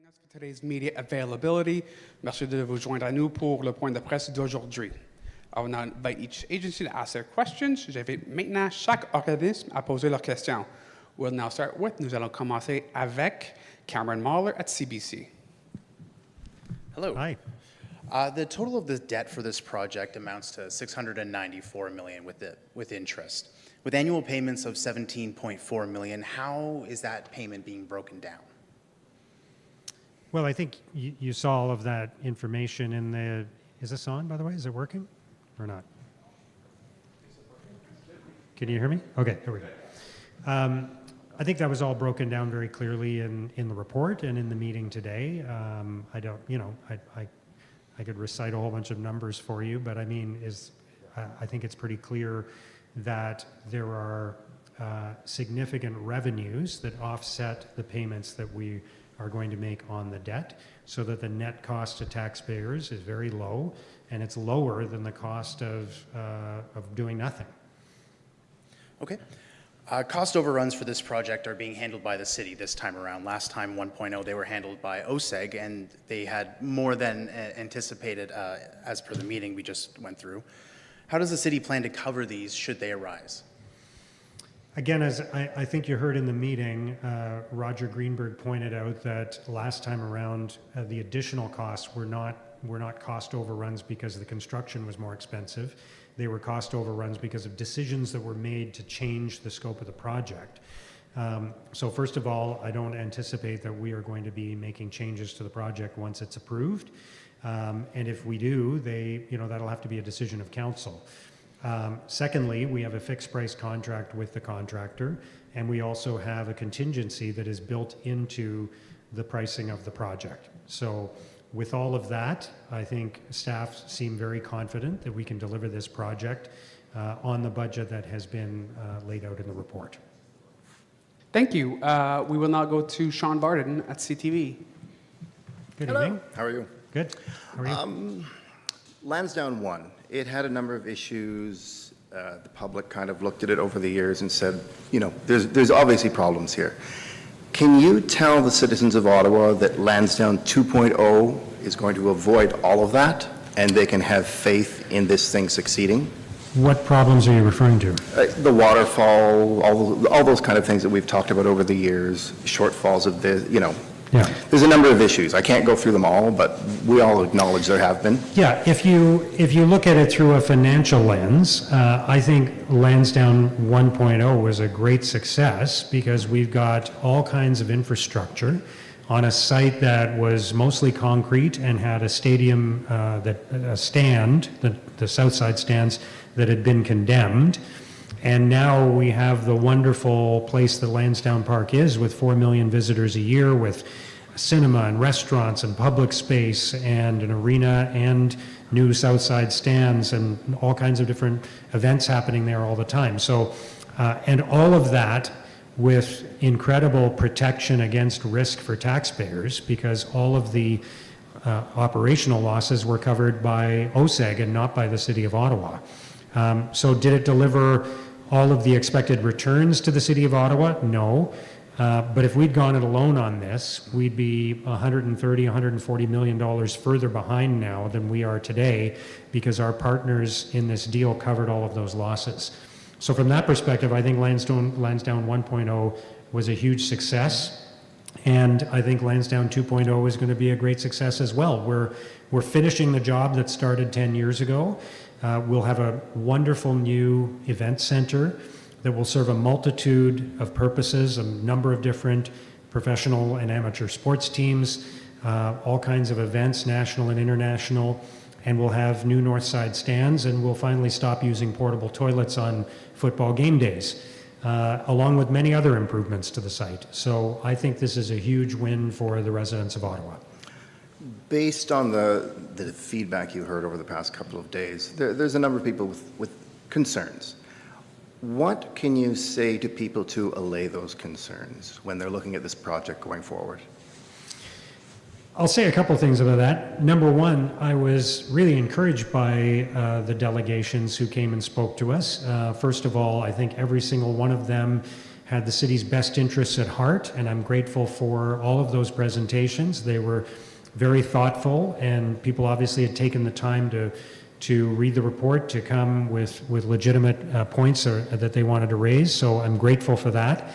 us for today's media availability. Merci de vous joindre à nous pour le point de presse d'aujourd'hui. I will now invite each agency to ask their questions. J'invite maintenant chaque organisme à poser leurs questions. We'll now start with, nous allons commencer avec Cameron Mahler at CBC. Hello. Hi. The total of the debt for this project amounts to $694 million with interest. With annual payments of $17.4 million, how is that payment being broken down? Well, I think you saw all of that information in the, is this on, by the way? Is it working or not? Can you hear me? Okay, here we go. I think that was all broken down very clearly in the report and in the meeting today. I don't, I could recite a whole bunch of numbers for you, but I mean, I think it's pretty clear that there are significant revenues that offset the payments that we are going to make on the debt, so that the net cost to taxpayers is very low, and it's lower than the cost of doing nothing. Okay. Cost overruns for this project are being handled by the city this time around. Last time, 1.0, they were handled by OSEG, and they had more than anticipated as per the meeting we just went through. How does the city plan to cover these should they arise? Again, as I think you heard in the meeting, Roger Greenberg pointed out that last time around, the additional costs were not cost overruns because the construction was more expensive. They were cost overruns because of decisions that were made to change the scope of the project. So first of all, I don't anticipate that we are going to be making changes to the project once it's approved. And if we do, that'll have to be a decision of council. Secondly, we have a fixed price contract with the contractor, and we also have a contingency that is built into the pricing of the project. So with all of that, I think staff seem very confident that we can deliver this project on the budget that has been laid out in the report. Thank you. We will now go to Sean Barden at CTV. Good Hello. evening. How are you? Good. How are you? Lansdowne 1, it had a number of issues. The public kind of looked at it over the years and said, there's obviously problems here. Can you tell the citizens of Ottawa that Lansdowne 2.0 is going to avoid all of that and they can have faith in this thing succeeding? What problems are you referring to? The waterfall, all those kind of things that we've talked about over the years, shortfalls of this, Yeah. There's a number of issues. I can't go through them all, but we all acknowledge there have been. Yeah, if you look at it through a financial lens, I think Lansdowne 1.0 was a great success because we've got all kinds of infrastructure on a site that was mostly concrete and had a stadium, a stand, the south side stands that had been condemned. And now we have the wonderful place that Lansdowne Park is, with 4 million visitors a year, with cinema and restaurants and public space and an arena and new Southside stands and all kinds of different events happening there all the time. So, and all of that with incredible protection against risk for taxpayers, because all of the operational losses were covered by OSEG and not by the City of Ottawa. So did it deliver all of the expected returns to the City of Ottawa? No. But if we'd gone it alone on this, we'd be $130, $140 million further behind now than we are today, because our partners in this deal covered all of those losses. So from that perspective, I think Lansdowne 1.0 was a huge success. And I think Lansdowne 2.0 is going to be a great success as well. We're finishing the job that started 10 years ago. We'll have a wonderful new event center that will serve a multitude of purposes, a number of different professional and amateur sports teams, all kinds of events, national and international, and we'll have new north side stands, and we'll finally stop using portable toilets on football game days, along with many other improvements to the site. So I think this is a huge win for the residents of Ottawa. Based on the feedback you heard over the past couple of days, there's a number of people with concerns. What can you say to people to allay those concerns when they're looking at this project going forward? I'll say a couple things about that. Number one, I was really encouraged by the delegations who came and spoke to us. First of all, I think every single one of them had the city's best interests at heart, and I'm grateful for all of those presentations. They were very thoughtful, and people obviously had taken the time to read the report, to come with legitimate points that they wanted to raise, so I'm grateful for that.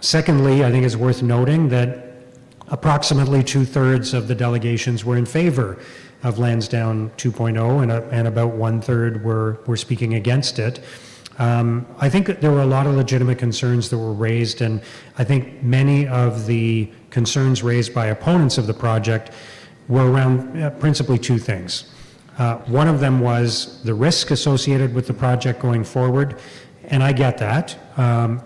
Secondly, I think it's worth noting that approximately 2/3 of the delegations were in favor of Lansdowne 2.0, and about 1/3 were speaking against it. I think that there were a lot of legitimate concerns that were raised, and I think many of the concerns raised by opponents of the project were around principally two things. One of them was the risk associated with the project going forward, and I get that,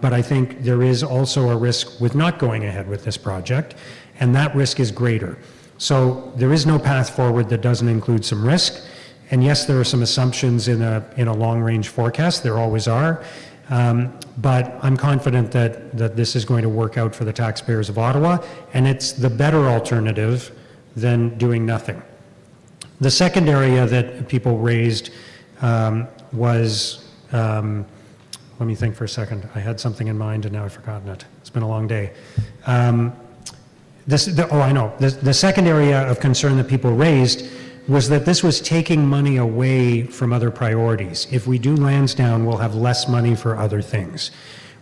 but I think there is also a risk with not going ahead with this project, and that risk is greater. So there is no path forward that doesn't include some risk. And yes, there are some assumptions in a long-range forecast. There always are. But I'm confident that this is going to work out for the taxpayers of Ottawa, and it's the better alternative than doing nothing. The second area that people raised was, let me think for a second. I had something in mind and now I've forgotten it. It's been a long day. The second area of concern that people raised was that this was taking money away from other priorities. If we do Lansdowne, we'll have less money for other things.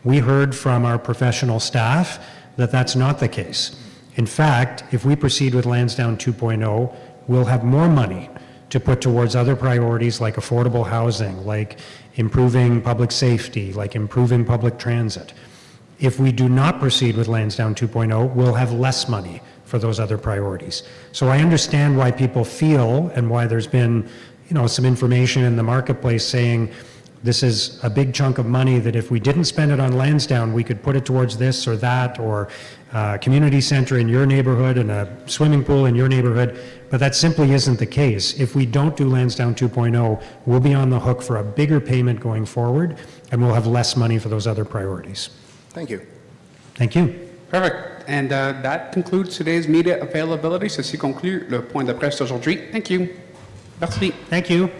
We heard from our professional staff that that's not the case. In fact, if we proceed with Lansdowne 2.0, we'll have more money to put towards other priorities like affordable housing, like improving public safety, like improving public transit. If we do not proceed with Lansdowne 2.0, we'll have less money for those other priorities. So I understand why people feel, and why there's been, some information in the marketplace saying this is a big chunk of money that if we didn't spend it on Lansdowne, we could put it towards this or that, or a community center in your neighborhood and a swimming pool in your neighborhood, but that simply isn't the case. If we don't do Lansdowne 2.0, we'll be on the hook for a bigger payment going forward, and we'll have less money for those other priorities. Thank you. Thank you. Perfect. And that concludes today's media availability. Ceci conclut le point de presse d'aujourd'hui. Thank you. Merci. Thank you.